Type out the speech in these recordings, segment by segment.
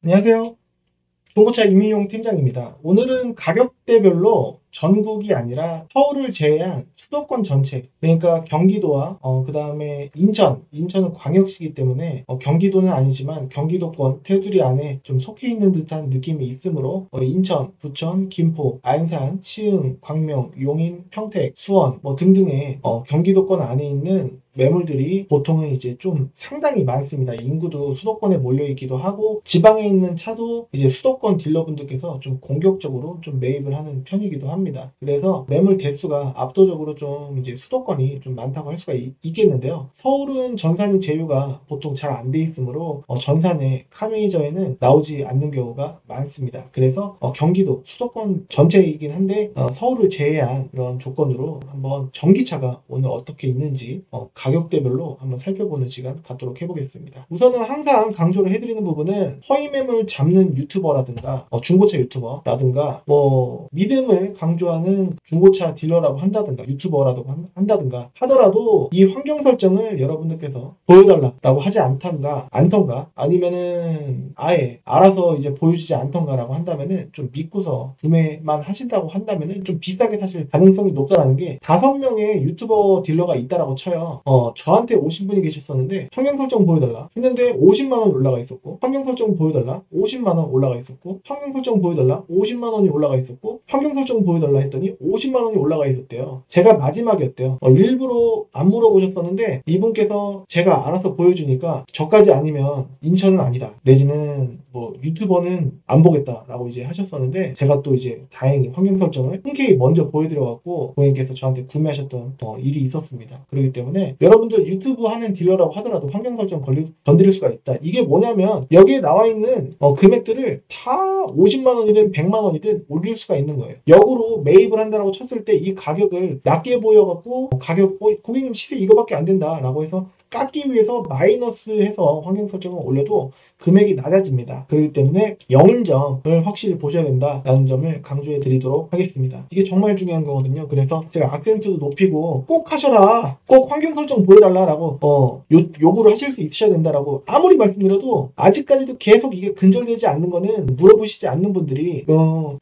안녕하세요. 중고차 이민용 팀장입니다. 오늘은 가격대별로 전국이 아니라 서울을 제외한 수도권 전체, 그러니까 경기도와 그 다음에 인천은 광역시이기 때문에 경기도는 아니지만 경기도권 테두리 안에 좀 속해 있는 듯한 느낌이 있으므로 인천, 부천, 김포, 안산, 시흥, 광명, 용인, 평택, 수원 등등의 경기도권 안에 있는 매물들이 보통은 이제 좀 상당히 많습니다. 인구도 수도권에 몰려 있기도 하고 지방에 있는 차도 이제 수도권 딜러분들께서 좀 공격적으로 좀 매입을 하는 편이기도 합니다. 그래서 매물 대수가 압도적으로 좀 이제 수도권이 좀 많다고 할 수가 있겠는데요. 서울은 전산이 제휴가 보통 잘 안 돼 있으므로 전산에 카메이저에는 나오지 않는 경우가 많습니다. 그래서 경기도 수도권 전체이긴 한데 서울을 제외한 그런 조건으로 한번 전기차가 오늘 어떻게 있는지 가격대별로 한번 살펴보는 시간 갖도록 해보겠습니다. 우선은 항상 강조를 해드리는 부분은 허위 매물 잡는 유튜버라든가 중고차 유튜버라든가 믿음을 강조하는 중고차 딜러라고 한다든가 유튜버라고 한다든가 하더라도 이 환경 설정을 여러분들께서 보여달라고 하지 않던가 아니면은 아예 알아서 이제 보여주지 않던가라고 한다면은 좀 믿고서 구매만 하신다고 한다면은 좀 비싸게 사실 가능성이 높다라는 게 5명의 유튜버 딜러가 있다라고 쳐요. 저한테 오신 분이 계셨었는데 환경 설정 보여달라 했는데 50만원 올라가 있었고, 환경 설정 보여달라 50만원 올라가 있었고, 환경 설정 보여달라 50만원이 올라가 있었고, 환경 설정 보여달라 했더니 50만원이 올라가 있었대요. 제가 마지막이었대요. 일부러 안 물어보셨었는데 이분께서 제가 알아서 보여주니까 저까지 아니면 인천은 아니다, 내지는 유튜버는 안 보겠다라고 이제 하셨었는데, 제가 또 이제 다행히 환경 설정을 흔쾌히 먼저 보여드려갖고 고객님께서 저한테 구매하셨던 일이 있었습니다. 그렇기 때문에 여러분들 유튜브 하는 딜러라고 하더라도 환경 설정 건드릴 수가 있다. 이게 뭐냐면 여기에 나와 있는 금액들을 다 50만원이든 100만원이든 올릴 수가 있는 거예요. 역으로 매입을 한다라고 쳤을 때 이 가격을 낮게 보여갖고 고객님 시세 이거밖에 안 된다 라고 해서 깎기 위해서 마이너스해서 환경 설정을 올려도 금액이 낮아집니다. 그렇기 때문에 영인점을 확실히 보셔야 된다라는 점을 강조해 드리도록 하겠습니다. 이게 정말 중요한 거거든요. 그래서 제가 악센트도 높이고 꼭 하셔라, 꼭 환경 설정 보여달라라고 요구를 하실 수 있으셔야 된다라고 아무리 말씀드려도 아직까지도 계속 이게 근절되지 않는 거는 물어보시지 않는 분들이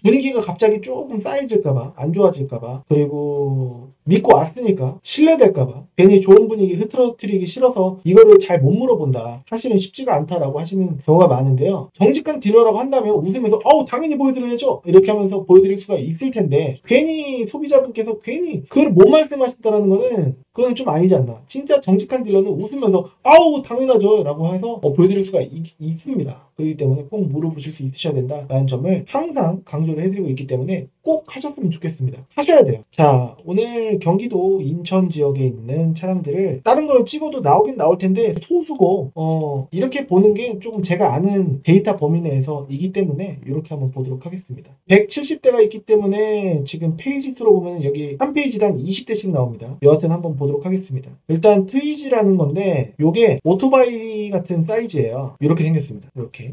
분위기가 갑자기 조금 쌓여질까봐, 안 좋아질까봐, 그리고 믿고 왔으니까 신뢰될까봐 괜히 좋은 분위기 흐트러뜨리기 싫어서 이거를 잘 못 물어본다, 사실은 쉽지가 않다라고 하시는 경우가 많은데요. 정직한 딜러라고 한다면 웃으면서 당연히 보여드려야죠 이렇게 하면서 보여드릴 수가 있을 텐데, 괜히 소비자분께서 괜히 그걸 못 말씀하신다는 거는 그건 좀 아니지 않나. 진짜 정직한 딜러는 웃으면서 당연하죠 라고 해서 보여드릴 수가 있습니다. 그렇기 때문에 꼭 물어보실 수 있으셔야 된다라는 점을 항상 강조를 해드리고 있기 때문에 꼭 하셨으면 좋겠습니다. 하셔야 돼요. 자, 오늘 경기도 인천 지역에 있는 차량들을 다른 걸 찍어도 나오긴 나올 텐데 소수고 이렇게 보는 게 조금 제가 아는 데이터 범위 내에서이기 때문에 이렇게 한번 보도록 하겠습니다. 170대가 있기 때문에 지금 페이지 수로 보면 여기 한 페이지당 20대씩 나옵니다. 여하튼 한번 보도록 하겠습니다. 일단 트위지라는 건데 요게 오토바이 같은 사이즈예요. 이렇게 생겼습니다. 이렇게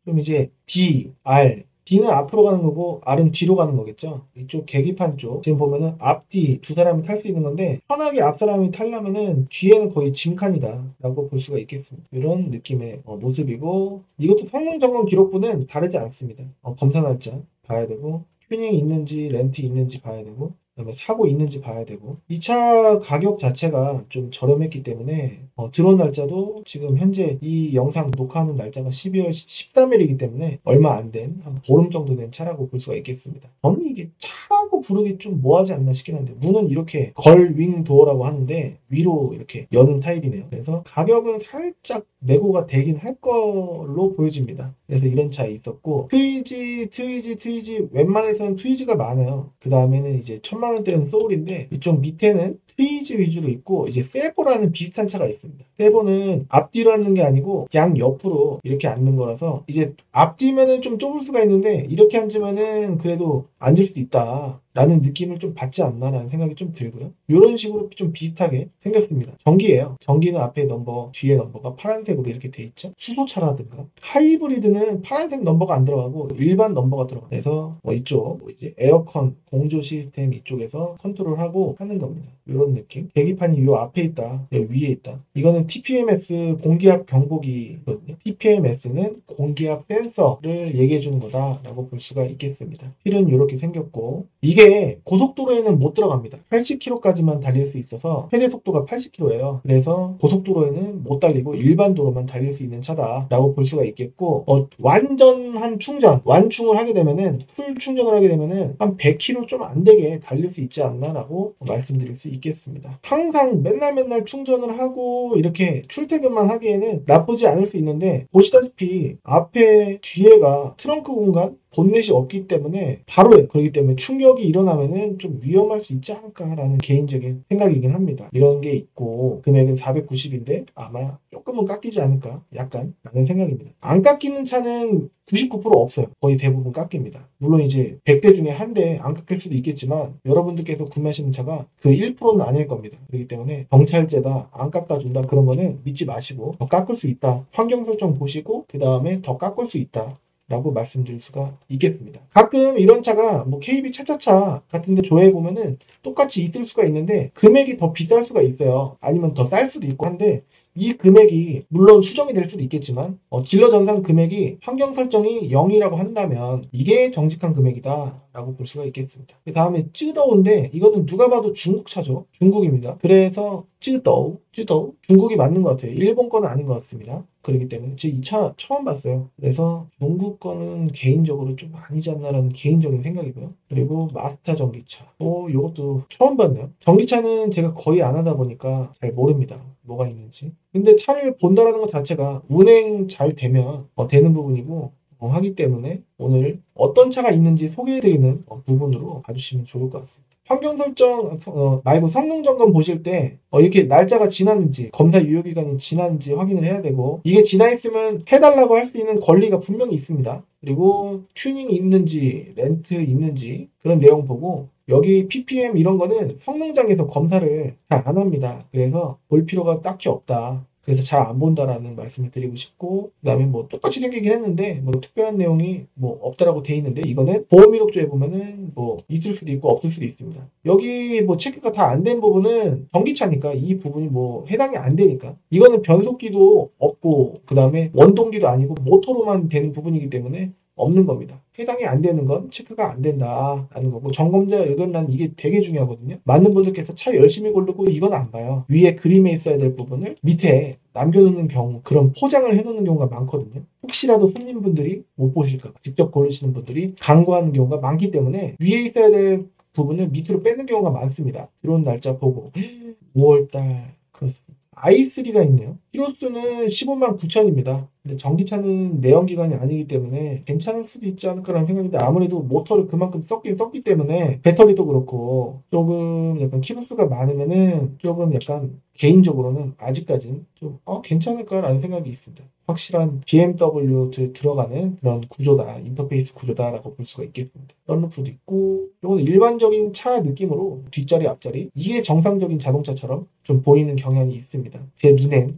그럼 이제 D는 앞으로 가는 거고 R은 뒤로 가는 거겠죠. 이쪽 계기판 쪽 지금 보면은 앞뒤 두 사람이 탈 수 있는 건데, 편하게 앞 사람이 타려면은 뒤에는 거의 짐칸이다 라고 볼 수가 있겠습니다. 이런 느낌의 모습이고, 이것도 성능 점검 기록부는 다르지 않습니다. 검사 날짜 봐야 되고, 튜닝 있는지 렌트 있는지 봐야 되고, 그다음에 사고 있는지 봐야 되고, 이 차 가격 자체가 좀 저렴했기 때문에 들어온 날짜도 지금 현재 이 영상 녹화하는 날짜가 12월 13일이기 때문에 얼마 안 된 한 보름 정도 된 차라고 볼 수가 있겠습니다. 저는 이게 차라고 부르기 좀 뭐하지 않나 싶긴 한데, 문은 이렇게 걸윙 도어라고 하는데 위로 이렇게 여는 타입이네요. 그래서 가격은 살짝 내고가 되긴 할 걸로 보여집니다. 그래서 이런 차 있었고, 트위지 웬만해서는 트위지가 많아요. 그 다음에는 이제 1000만원대는 소울인데, 이쪽 밑에는 트위지 위주로 있고, 이제 세보라는 비슷한 차가 있습니다. 세보는 앞뒤로 앉는 게 아니고 양 옆으로 이렇게 앉는 거라서, 이제 앞뒤면은 좀 좁을 수가 있는데 이렇게 앉으면은 그래도 앉을 수도 있다. 라는 느낌을 좀 받지 않나라는 생각이 좀 들고요. 이런 식으로 좀 비슷하게 생겼습니다. 전기예요. 전기는 앞에 넘버, 뒤에 넘버가 파란색으로 이렇게 돼 있죠. 수소차라든가 하이브리드는 파란색 넘버가 안 들어가고 일반 넘버가 들어가요. 그래서 이쪽 이제 에어컨 공조 시스템 이쪽에서 컨트롤하고 하는 겁니다. 이런 느낌. 계기판이 요 앞에 있다, 요 위에 있다. 이거는 TPMS 공기압 경보기거든요. TPMS는 공기압 센서를 얘기해 주는 거다라고 볼 수가 있겠습니다. 필은 이렇게 생겼고, 이게 고속도로에는 못 들어갑니다. 80km까지만 달릴 수 있어서 최대 속도가 80km예요. 그래서 고속도로에는 못 달리고 일반 도로만 달릴 수 있는 차다라고 볼 수가 있겠고, 완전한 충전, 완충을 하게 되면은, 풀 충전을 하게 되면은 한 100km 좀 안 되게 달릴 수 있지 않나라고 말씀드릴 수 있겠습니다. 항상 맨날 충전을 하고 이렇게 출퇴근만 하기에는 나쁘지 않을 수 있는데, 보시다시피 앞에 뒤에가 트렁크 공간, 본넷이 없기 때문에 바로예요. 그렇기 때문에 충격이 일어나면은 좀 위험할 수 있지 않을까라는 개인적인 생각이긴 합니다. 이런 게 있고, 금액은 490인데 아마 조금은 깎이지 않을까, 약간 라는 생각입니다. 안 깎이는 차는 99% 없어요. 거의 대부분 깎입니다. 물론 이제 100대 중에 한 대 안 깎일 수도 있겠지만 여러분들께서 구매하시는 차가 그 1%는 아닐 겁니다. 그렇기 때문에 경찰제다, 안 깎아준다, 그런 거는 믿지 마시고 더 깎을 수 있다, 환경 설정 보시고 그 다음에 더 깎을 수 있다 라고 말씀드릴 수가 있겠습니다. 가끔 이런 차가 뭐 KB 차차차 같은 데 조회해 보면은 똑같이 있을 수가 있는데 금액이 더 비쌀 수가 있어요. 아니면 더 쌀 수도 있고 한데, 이 금액이 물론 수정이 될 수도 있겠지만 진로 전산 금액이 환경 설정이 0이라고 한다면 이게 정직한 금액이다 라고 볼 수가 있겠습니다. 그 다음에 쯔더우인데, 이거는 누가 봐도 중국 차죠. 중국입니다. 그래서 쯔더우 중국이 맞는 것 같아요. 일본 거는 아닌 것 같습니다. 그렇기 때문에 제 이 차 처음 봤어요. 그래서 중국 거는 개인적으로 좀 아니지 않나라는 개인적인 생각이고요. 그리고 마스터 전기차, 요것도 처음 봤네요. 전기차는 제가 거의 안 하다 보니까 잘 모릅니다, 뭐가 있는지. 근데 차를 본다라는 것 자체가 운행 잘 되면 되는 부분이고, 하기 때문에 오늘 어떤 차가 있는지 소개해드리는 부분으로 봐주시면 좋을 것 같습니다. 환경 설정 말고 성능 점검 보실 때 이렇게 날짜가 지났는지, 검사 유효기간이 지났는지 확인을 해야 되고, 이게 지나 있으면 해달라고 할 수 있는 권리가 분명히 있습니다. 그리고 튜닝이 있는지 렌트 있는지 그런 내용 보고, 여기 ppm 이런 거는 성능장에서 검사를 잘 안 합니다. 그래서 볼 필요가 딱히 없다, 그래서 잘 안 본다라는 말씀을 드리고 싶고, 그 다음에 뭐 똑같이 생기긴 했는데 뭐 특별한 내용이 뭐 없다라고 돼 있는데, 이거는 보험 이력조에 보면은 뭐 있을 수도 있고 없을 수도 있습니다. 여기 뭐 체크가 다 안 된 부분은 전기차니까 이 부분이 뭐 해당이 안 되니까, 이거는 변속기도 없고 그 다음에 원동기도 아니고 모터로만 되는 부분이기 때문에 없는 겁니다. 해당이 안 되는 건 체크가 안 된다라는 거고, 점검자 의견란 이게 되게 중요하거든요. 많은 분들께서 차 열심히 고르고 이건 안 봐요. 위에 그림에 있어야 될 부분을 밑에 남겨놓는 경우, 그런 포장을 해놓는 경우가 많거든요. 혹시라도 손님분들이 못 보실까 봐 직접 고르시는 분들이 간과하는 경우가 많기 때문에 위에 있어야 될 부분을 밑으로 빼는 경우가 많습니다. 들어온 날짜 보고 5월달, 그렇습니다. i3가 있네요. 키로수는 15만 9천입니다. 근데 전기차는 내연기관이 아니기 때문에 괜찮을 수도 있지 않을까라는 생각인데, 아무래도 모터를 그만큼 썼기 때문에 배터리도 그렇고 조금 약간 키로수가 많으면은 조금 약간 개인적으로는 아직까지는 좀 괜찮을까라는 생각이 있습니다. 확실한 BMW 들어가는 그런 구조다, 인터페이스 구조다라고 볼 수가 있겠습니다. 썬루프도 있고, 이건 일반적인 차 느낌으로 뒷자리 앞자리, 이게 정상적인 자동차처럼 좀 보이는 경향이 있습니다.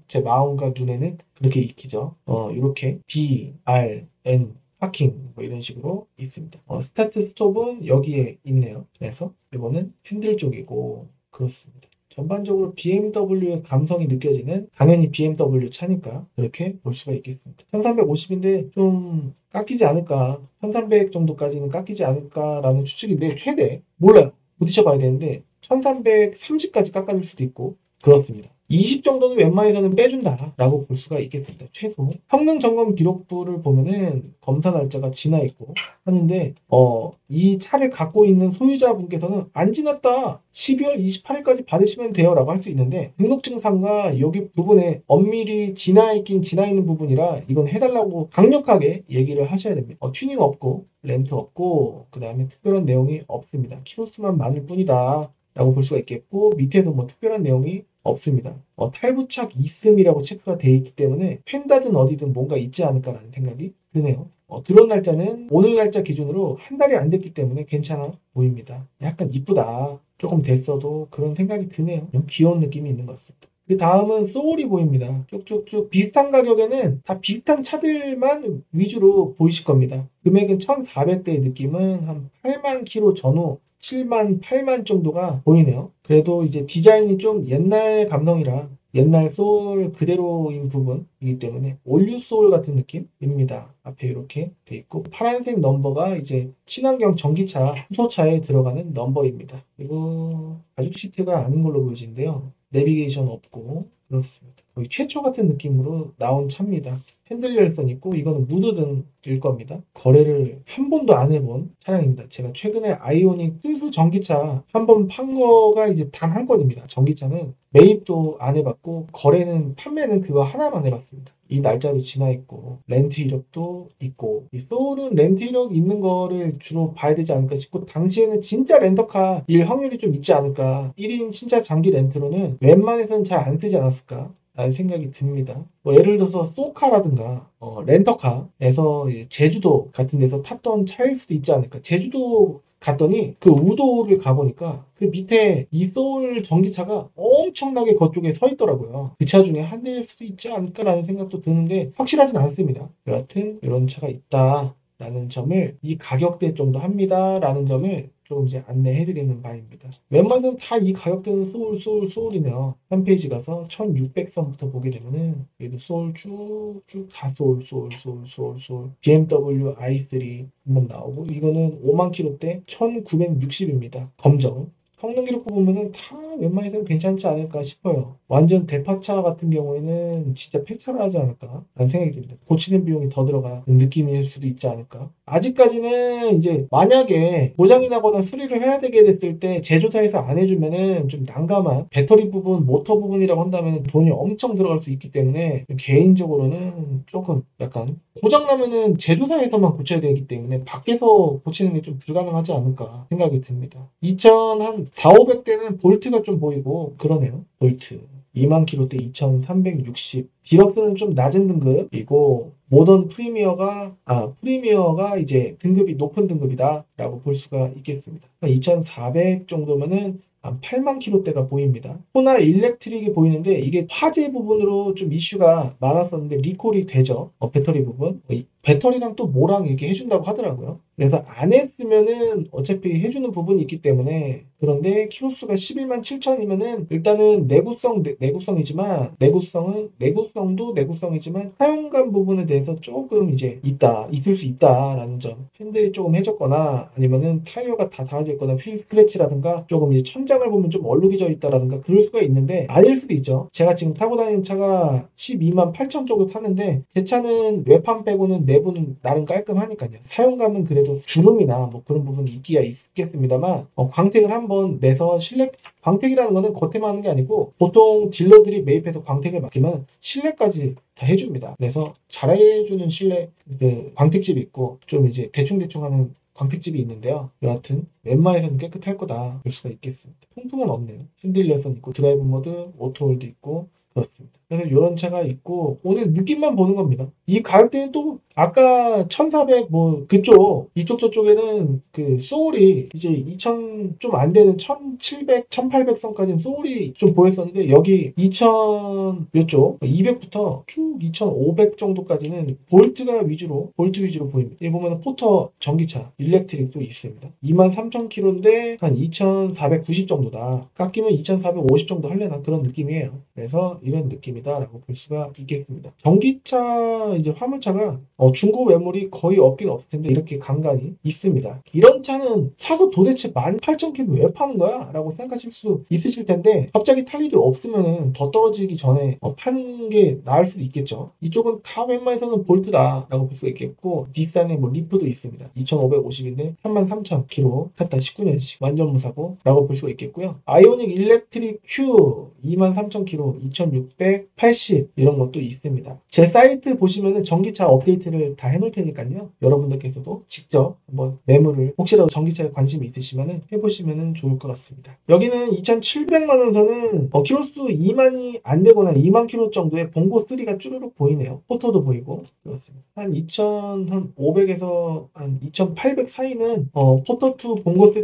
제 마음과 눈에는 그렇게 익히죠. 이렇게 D, R, N 파킹 뭐 이런 식으로 있습니다. 스타트 스톱은 여기에 있네요. 그래서 이거는 핸들 쪽이고, 그렇습니다. 전반적으로 BMW의 감성이 느껴지는, 당연히 BMW 차니까 그렇게 볼 수가 있겠습니다. 1350인데 좀 깎이지 않을까, 1300 정도까지는 깎이지 않을까라는 추측인데, 최대 몰라요. 부딪혀 봐야 되는데 1330까지 깎아줄 수도 있고 그렇습니다. 20 정도는 웬만해서는 빼준다라고 볼 수가 있겠습니다. 최소. 성능 점검 기록부를 보면은 검사 날짜가 지나 있고 하는데, 이 차를 갖고 있는 소유자분께서는 안 지났다, 12월 28일까지 받으시면 돼요 라고 할 수 있는데, 등록증상과 여기 부분에 엄밀히 지나 있긴 지나 있는 부분이라 이건 해달라고 강력하게 얘기를 하셔야 됩니다. 튜닝 없고 렌트 없고 그 다음에 특별한 내용이 없습니다. 키로수만 많을 뿐이다 라고 볼 수가 있겠고, 밑에도 뭐 특별한 내용이 없습니다. 탈부착 있음이라고 체크가 되어 있기 때문에 펜다든 어디든 뭔가 있지 않을까라는 생각이 드네요. 들어온 날짜는 오늘 날짜 기준으로 한 달이 안 됐기 때문에 괜찮아 보입니다. 약간 이쁘다. 조금 됐어도 그런 생각이 드네요. 좀 귀여운 느낌이 있는 것 같습니다. 그 다음은 소울이 보입니다. 쭉쭉쭉 비슷한 가격에는 다 비슷한 차들만 위주로 보이실 겁니다. 금액은 1,400대의 느낌은 한 8만 킬로 전후 7만, 8만 정도가 보이네요. 그래도 이제 디자인이 좀 옛날 감성이라 옛날 소울 그대로인 부분이기 때문에 올류 소울 같은 느낌입니다. 앞에 이렇게 돼 있고 파란색 넘버가 이제 친환경 전기차 수소차에 들어가는 넘버입니다. 이거 가죽 시트가 아닌 걸로 보여지는데요. 내비게이션 없고 그렇습니다. 거의 최초 같은 느낌으로 나온 차입니다. 핸들 열선 있고 이거는 무드등일 겁니다. 거래를 한 번도 안 해본 차량입니다. 제가 최근에 아이오닉 순수 전기차 한 번 판 거가 이제 단 한 건입니다. 전기차는 매입도 안 해봤고 거래는 판매는 그거 하나만 해봤습니다. 이 날짜도 지나 있고 렌트 이력도 있고 이 소울은 렌트 이력 있는 거를 주로 봐야 되지 않을까 싶고 당시에는 진짜 렌터카일 확률이 좀 있지 않을까 1인 진짜 장기 렌트로는 웬만해서는 잘 안 쓰지 않았을까 라는 생각이 듭니다. 뭐 예를 들어서 소카라든가 렌터카에서 제주도 같은 데서 탔던 차일 수도 있지 않을까. 제주도 갔더니 그 우도를 가보니까 그 밑에 이 소울 전기차가 엄청나게 그쪽에 서 있더라고요. 그 차 중에 한 대일 수도 있지 않을까라는 생각도 드는데 확실하진 않습니다. 여하튼 이런 차가 있다라는 점을 이 가격대 정도 합니다라는 점을 조금 이제 안내해드리는 바입니다. 웬만하면 다 이 가격대는 소울이네요. 한 페이지 가서 1600선부터 보게 되면은 얘도 소울 쭉쭉 다 소울. BMW i3 한번 나오고 이거는 5만 킬로대 1960입니다. 검정. 성능 기록 보면은 다 웬만해서는 괜찮지 않을까 싶어요. 완전 대파차 같은 경우에는 진짜 폐차를 하지 않을까 라는 생각이 듭니다. 고치는 비용이 더 들어가는 느낌일 수도 있지 않을까. 아직까지는 이제 만약에 고장이 나거나 수리를 해야 되게 됐을 때 제조사에서 안 해주면은 좀 난감한 배터리 부분, 모터 부분이라고 한다면 돈이 엄청 들어갈 수 있기 때문에 개인적으로는 조금 약간 고장나면은 제조사에서만 고쳐야 되기 때문에 밖에서 고치는 게 좀 불가능하지 않을까 생각이 듭니다. 2,400~500대는 볼트가 좀 보이고 그러네요. 볼트 2만 킬로대 2,360 디럭스는 좀 낮은 등급이고 모던 프리미어가 이제 등급이 높은 등급이다 라고 볼 수가 있겠습니다. 2,400 정도면은 한 8만 킬로대가 보입니다. 호나 일렉트릭이 보이는데 이게 화재 부분으로 좀 이슈가 많았었는데 리콜이 되죠. 배터리 부분. 배터리랑 또 뭐랑 이렇게 해준다고 하더라고요. 그래서 안 했으면은 어차피 해주는 부분이 있기 때문에 그런데 키로수가 11만 7천이면은 일단은 내구성이지만 내구성도 내구성이지만 사용감 부분에 대해서 조금 이제 있을 수 있다라는 점. 핸들이 조금 해졌거나 아니면은 타이어가 다 닳아져 있거나 휠 스크래치라든가 조금 이제 천장을 보면 좀 얼룩이져 있다라든가 그럴 수가 있는데 아닐 수도 있죠. 제가 지금 타고 다니는 차가 12만 8천 정도 타는데 제 차는 외판 빼고는 내부는 나름 깔끔하니까요. 사용감은 그래도 주름이나 뭐 그런 부분이 있겠습니다만 광택을 한번 내서 광택이라는 거는 겉에만 하는 게 아니고 보통 딜러들이 매입해서 광택을 맡기면 실내까지 다 해줍니다. 그래서 잘해주는 광택집이 있고 좀 이제 대충대충 하는 광택집이 있는데요. 여하튼 웬만해서는 깨끗할 거다 볼 수가 있겠습니다. 통풍은 없네요. 핸들 열선 있고 드라이브 모드, 오토홀드 있고 그렇습니다. 그래서 이런 차가 있고 오늘 느낌만 보는 겁니다. 이 가격대는 또 아까 1,400 이쪽 저쪽에는 그 소울이 이제 2,000 좀 안 되는 1,700, 1,800선까지는 소울이 좀 보였었는데 여기 2,000 몇쪽 200부터 쭉 2,500 정도까지는 볼트 위주로 보입니다. 여기 보면 포터 전기차 일렉트릭도 있습니다. 23,000km인데 한 2,490 정도다. 깎이면 2,450 정도 하려나 그런 느낌이에요. 그래서 이런 느낌이다라고 볼 수가 있겠습니다. 전기차 이제 화물차가 중고 매물이 거의 없긴 없을 텐데 이렇게 간간이 있습니다. 이런 차는 사서 도대체 18,000km 왜 파는 거야? 라고 생각하실 수 있으실 텐데 갑자기 탈 일이 없으면 더 떨어지기 전에 파는 게 나을 수도 있겠죠. 이쪽은 다 웬만해서는 볼트다 라고 볼 수 있겠고 뒷산에 리프도 있습니다. 2,550인데 33,000km 탔다 19년식 완전 무사고 라고 볼 수가 있겠고요. 아이오닉 일렉트릭 Q 23,000km 2,600 180 이런 것도 있습니다. 제 사이트 보시면은 전기차 업데이트를 다 해놓을 테니까요. 여러분들께서도 직접 한번 매물을 혹시라도 전기차에 관심이 있으시면은 해보시면은 좋을 것 같습니다. 여기는 2,700만 원 선은 키로수 2만이 안 되거나 2만 킬로 정도의 봉고 3가 쭈르륵 보이네요. 포토도 보이고 그렇습니다. 한 2,500에서 한 2,800 사이는 포토2 봉고 3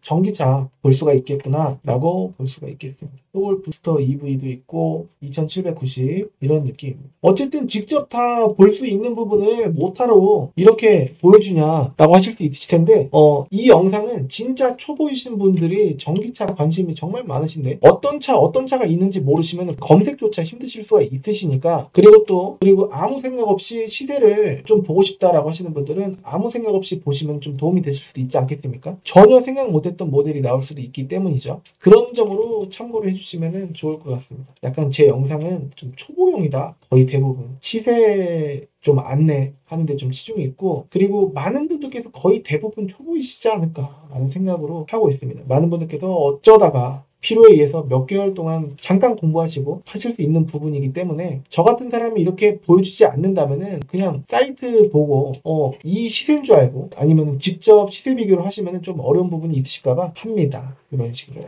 전기차 볼 수가 있겠구나 라고 볼 수가 있겠습니다. 소울 부스터 EV도 있고 2,790 이런 느낌. 어쨌든 직접 다 볼 수 있는 부분을 모타로 이렇게 보여주냐 라고 하실 수 있으실 텐데 이 영상은 진짜 초보이신 분들이 전기차 관심이 정말 많으신데 어떤 차가 있는지 모르시면 검색조차 힘드실 수가 있으시니까 그리고 아무 생각 없이 시세를 좀 보고 싶다라고 하시는 분들은 아무 생각 없이 보시면 좀 도움이 되실 수도 있지 않겠습니까? 전혀 생각 못했던 모델이 나올 수도 있기 때문이죠. 그런 점으로 참고를 해주시면 좋을 것 같습니다. 약간 제 영상은 좀 초보용이다. 거의 대부분 시세 좀 안내하는데 좀 치중이 있고 그리고 많은 분들께서 거의 대부분 초보이시지 않을까라는 생각으로 하고 있습니다. 많은 분들께서 어쩌다가 필요에 의해서 몇 개월 동안 잠깐 공부하시고 하실 수 있는 부분이기 때문에 저 같은 사람이 이렇게 보여주지 않는다면은 그냥 사이트 보고 이 시세인 줄 알고 아니면 직접 시세 비교를 하시면은 좀 어려운 부분이 있으실까봐 합니다. 이런 식으로.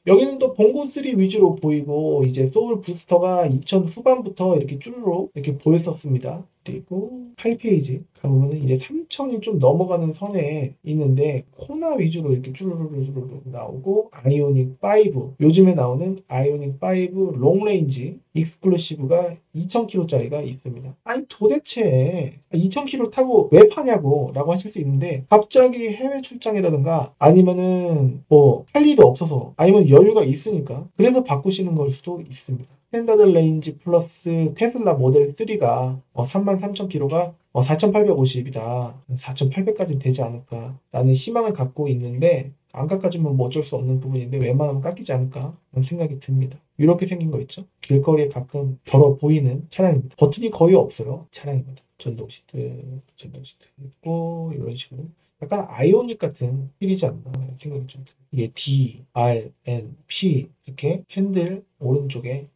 여기는 또 봉고3 위주로 보이고 이제 소울 부스터가 2000 후반부터 이렇게 쭈루룩 이렇게 보였었습니다. 그리고 8페이지 가보면 이제 3000이 좀 넘어가는 선에 있는데 코나 위주로 이렇게 쭈루루루루루 나오고 아이오닉 5 요즘에 나오는 아이오닉 5 롱레인지 익스클루시브가 2000km짜리가 있습니다. 아니 도대체 2000km 타고 왜 파냐고 라고 하실 수 있는데 갑자기 해외 출장이라든가 아니면은 뭐 할 일이 없어서 아니면 여유가 있으니까 그래서 바꾸시는 걸 수도 있습니다. 스탠다드 레인지 플러스 테슬라 모델 3가 33,000km가 4,850이다. 4,800까지는 되지 않을까 라는 희망을 갖고 있는데 안 깎아주면 뭐 어쩔 수 없는 부분인데 웬만하면 깎이지 않을까 라는 생각이 듭니다. 이렇게 생긴 거 있죠? 길거리에 가끔 덜어 보이는 차량입니다. 버튼이 거의 없어요. 차량입니다. 전동 시트 있고 이런 식으로 약간 아이오닉 같은 필이지 않나 생각이 좀 듭니다. 이게 D, R, N, P 이렇게 핸들 오른쪽에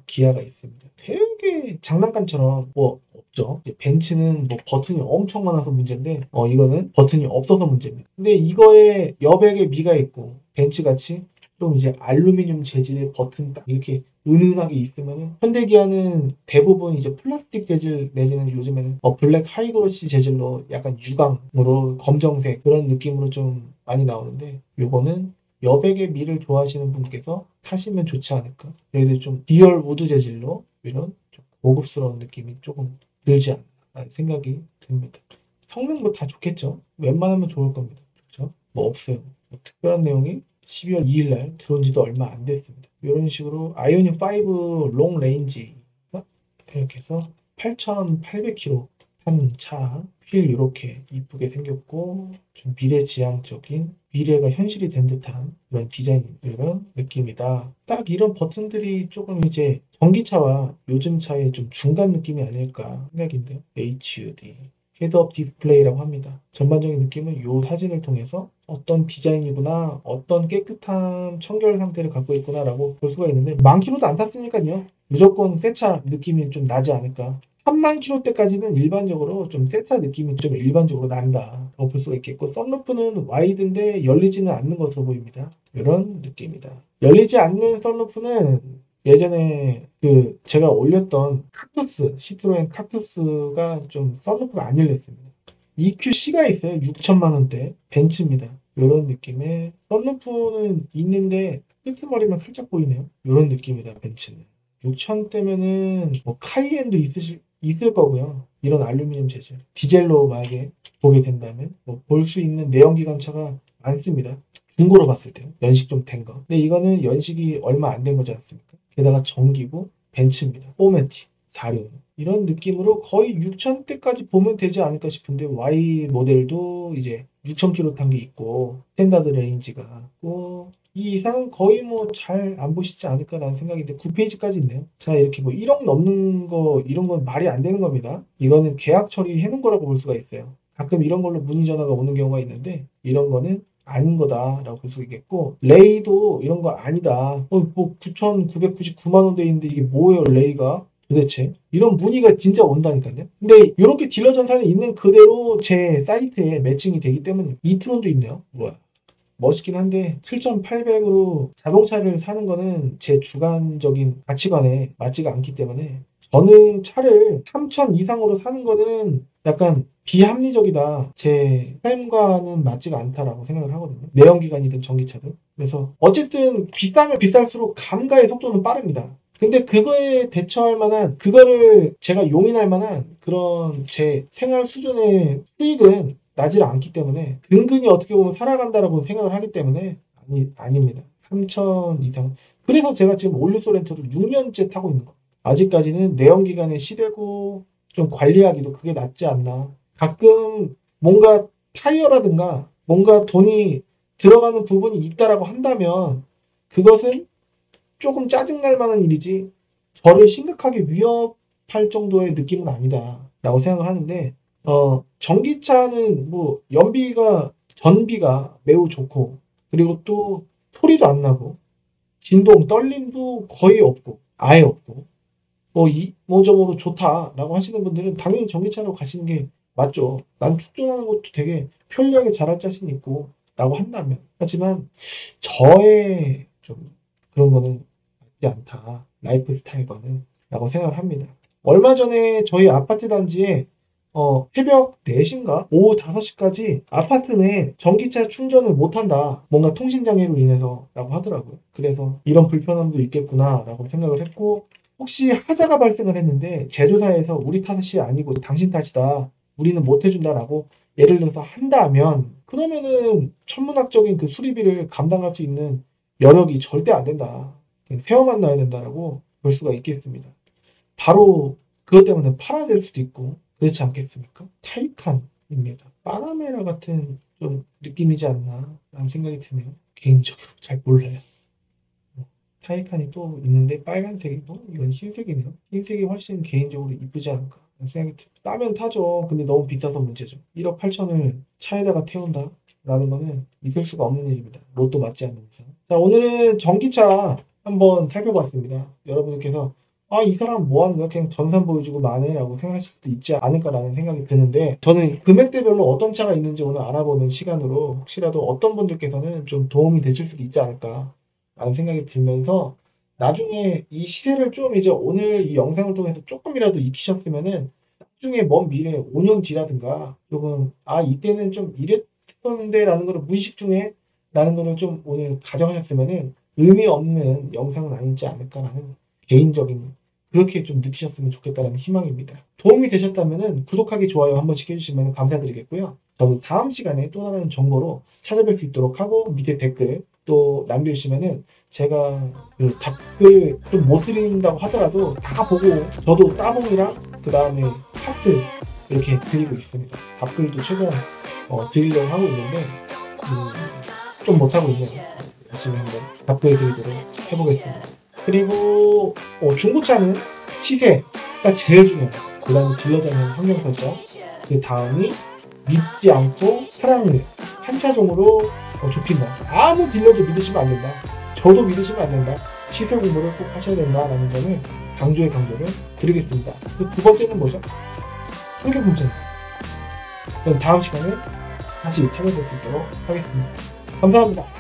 기아가 있습니다. 되게 장난감처럼 뭐 없죠. 벤츠는 뭐 버튼이 엄청 많아서 문제인데 이거는 버튼이 없어서 문제입니다. 근데 이거에 여백에 미가 있고 벤츠같이 좀 이제 알루미늄 재질의 버튼 딱 이렇게 은은하게 있으면은 현대기아는 대부분 이제 플라스틱 재질 내지는 요즘에는 블랙 하이그로시 재질로 약간 유광으로 검정색 그런 느낌으로 좀 많이 나오는데 요거는 여백의 미를 좋아하시는 분께서 타시면 좋지 않을까. 여기도 좀 리얼 우드 재질로 이런 좀 고급스러운 느낌이 조금 들지 않나 생각이 듭니다. 성능 뭐 다 좋겠죠. 웬만하면 좋을 겁니다. 그렇죠? 뭐 없어요. 뭐 특별한 내용이 12월 2일 날 들어온 지도 얼마 안 됐습니다. 이런 식으로 아이오닉 5 롱 레인지 이렇게 해서 8,800km 탄 차 휠 이렇게 이쁘게 생겼고 좀 미래지향적인 미래가 현실이 된 듯한 그런 디자인 이런 느낌이다. 딱 이런 버튼들이 조금 이제 전기차와 요즘 차의 좀 중간 느낌이 아닐까 생각인데요. HUD 헤드업 디스플레이라고 합니다. 전반적인 느낌은 이 사진을 통해서 어떤 디자인이구나, 어떤 깨끗한 청결 상태를 갖고 있구나 라고 볼 수가 있는데 10,000km도 안 탔으니까요. 무조건 새 차 느낌이 좀 나지 않을까. 30,000km대까지는 일반적으로 좀 새 차 느낌이 좀 일반적으로 난다. 볼 수가 있겠고 썬루프는 와이드인데 열리지는 않는 것으로 보입니다. 이런 느낌이다. 열리지 않는 썬루프는 예전에 제가 올렸던 칵투스, 시트로엔 칵투스가 좀 썬루프가 안 열렸습니다. EQC가 있어요. 6천만 원대 벤츠입니다. 이런 느낌의 썬루프는 있는데 끄트머리만 살짝 보이네요. 이런 느낌이다. 벤츠는 6천대면은 뭐 카이엔도 있을 거고요. 이런 알루미늄 재질 디젤로 만약에 보게 된다면 뭐 볼 수 있는 내연기관차가 많습니다. 중고로 봤을 때 연식 좀 된 거. 근데 이거는 연식이 얼마 안 된 거지 않습니까? 게다가 전기고 벤츠입니다. 포매틱 4륜 이런 느낌으로 거의 6,000대까지 보면 되지 않을까 싶은데 Y 모델도 이제 6,000km 탄 게 있고 스탠다드 레인지가 있고 이 이상은 거의 뭐 잘 안 보시지 않을까라는 생각인데 9페이지까지 있네요. 자 이렇게 뭐 1억 넘는 거 이런 건 말이 안 되는 겁니다. 이거는 계약 처리해 놓은 거라고 볼 수가 있어요. 가끔 이런 걸로 문의 전화가 오는 경우가 있는데 이런 거는 아닌 거다라고 볼 수 있겠고, 레이도 이런 거 아니다. 뭐 9,999만 원 돼 있는데 이게 뭐예요, 레이가? 도대체 이런 문의가 진짜 온다니까요. 근데 이렇게 딜러 전산에 있는 그대로 제 사이트에 매칭이 되기 때문에 이트론도 있네요. 뭐야, 멋있긴 한데 7,800으로 자동차를 사는 거는 제 주관적인 가치관에 맞지가 않기 때문에, 저는 차를 3,000 이상으로 사는 거는 약간 비합리적이다, 제 삶과는 맞지가 않다라고 생각을 하거든요. 내연기관이든 전기차든. 그래서 어쨌든 비싸면 비쌀수록 감가의 속도는 빠릅니다. 근데 그거에 대처할 만한, 그거를 제가 용인할 만한 그런 제 생활 수준의 수익은 나질 않기 때문에, 근근히 어떻게 보면 살아간다라고 생각을 하기 때문에 아닙니다. 3,000 이상. 그래서 제가 지금 올류소렌토를 6년째 타고 있는 거예요. 아직까지는 내연기관의 시대고 좀 관리하기도 그게 낫지 않나. 가끔 뭔가 타이어라든가 뭔가 돈이 들어가는 부분이 있다라고 한다면 그것은 조금 짜증날 만한 일이지 저를 심각하게 위협할 정도의 느낌은 아니다 라고 생각을 하는데, 전기차는 뭐 전비가 매우 좋고, 그리고 또 소리도 안 나고 진동 떨림도 거의 없고 아예 없고, 이모저모로 좋다라고 하시는 분들은 당연히 전기차로 가시는 게 맞죠. 난 충전하는 것도 되게 편리하게 잘할 자신 있고 라고 한다면. 하지만 저의 좀 그런 거는 맞지 않다, 라이프 스타일과는 라고 생각을 합니다. 얼마 전에 저희 아파트 단지에 새벽 4시인가 오후 5시까지 아파트 내 전기차 충전을 못한다, 뭔가 통신장애로 인해서 라고 하더라고요. 그래서 이런 불편함도 있겠구나 라고 생각을 했고, 혹시 하자가 발생을 했는데 제조사에서 우리 탓이 아니고 당신 탓이다, 우리는 못 해준다라고 예를 들어서 한다면, 그러면은 천문학적인 그 수리비를 감당할 수 있는 여력이 절대 안 된다, 세워만 놔야 된다라고 볼 수가 있겠습니다. 바로 그것 때문에 팔아야 될 수도 있고 그렇지 않겠습니까? 타이칸입니다. 파나메라 같은 좀 느낌이지 않나 라는 생각이 드네요. 개인적으로 잘 몰라요. 타이칸이 또 있는데 빨간색이고 이건 흰색이네요. 흰색이 훨씬 개인적으로 이쁘지 않을까 생각이 듭니다. 따면 타죠. 근데 너무 비싸서 문제죠. 1억 8천을 차에다가 태운다 라는 거는 있을 수가 없는 일입니다. 로또 맞지 않는 이상. 자, 오늘은 전기차 한번 살펴봤습니다. 여러분들께서 이 사람 뭐 하는 거야? 그냥 전산 보여주고 마네 라고 생각하실 수도 있지 않을까라는 생각이 드는데, 저는 금액대별로 어떤 차가 있는지 오늘 알아보는 시간으로 혹시라도 어떤 분들께서는 좀 도움이 되실 수도 있지 않을까 라는 생각이 들면서, 나중에 이 시세를 좀 이제 오늘 이 영상을 통해서 조금이라도 익히셨으면은 나중에 먼 미래 5년 뒤라든가 조금 이때는 좀 이랬었는데 라는 거를 무의식 중에 라는 거를 좀 오늘 가져가셨으면은 의미 없는 영상은 아니지 않을까라는 개인적인, 그렇게 좀 느끼셨으면 좋겠다는 희망입니다. 도움이 되셨다면은 구독하기, 좋아요 한 번씩 해주시면 감사드리겠고요. 저는 다음 시간에 또 다른 정보로 찾아뵐 수 있도록 하고, 밑에 댓글 또 남겨주시면은 제가 그 답글 좀 못 드린다고 하더라도 다 보고, 저도 따봉이랑 그 다음에 하트 이렇게 드리고 있습니다. 답글도 최대한 드리려고 하고 있는데 좀 못하고 있네요. 열심히 한번 답글 드리도록 해보겠습니다. 그리고 중고차는 시세가 제일 중요해요. 그 다음에 딜러자는 환경 설정, 그 다음이 믿지 않고 사랑을 한 차종으로 좁힌다. 아무 딜러도 믿으시면 안 된다. 저도 믿으시면 안 된다. 시세 공부를 꼭 하셔야 된다라는 점을 강조를 드리겠습니다. 그 두 번째는 뭐죠? 환경 문제입니다. 그럼 다음 시간에 다시 찾아뵐 수 있도록 하겠습니다. 감사합니다.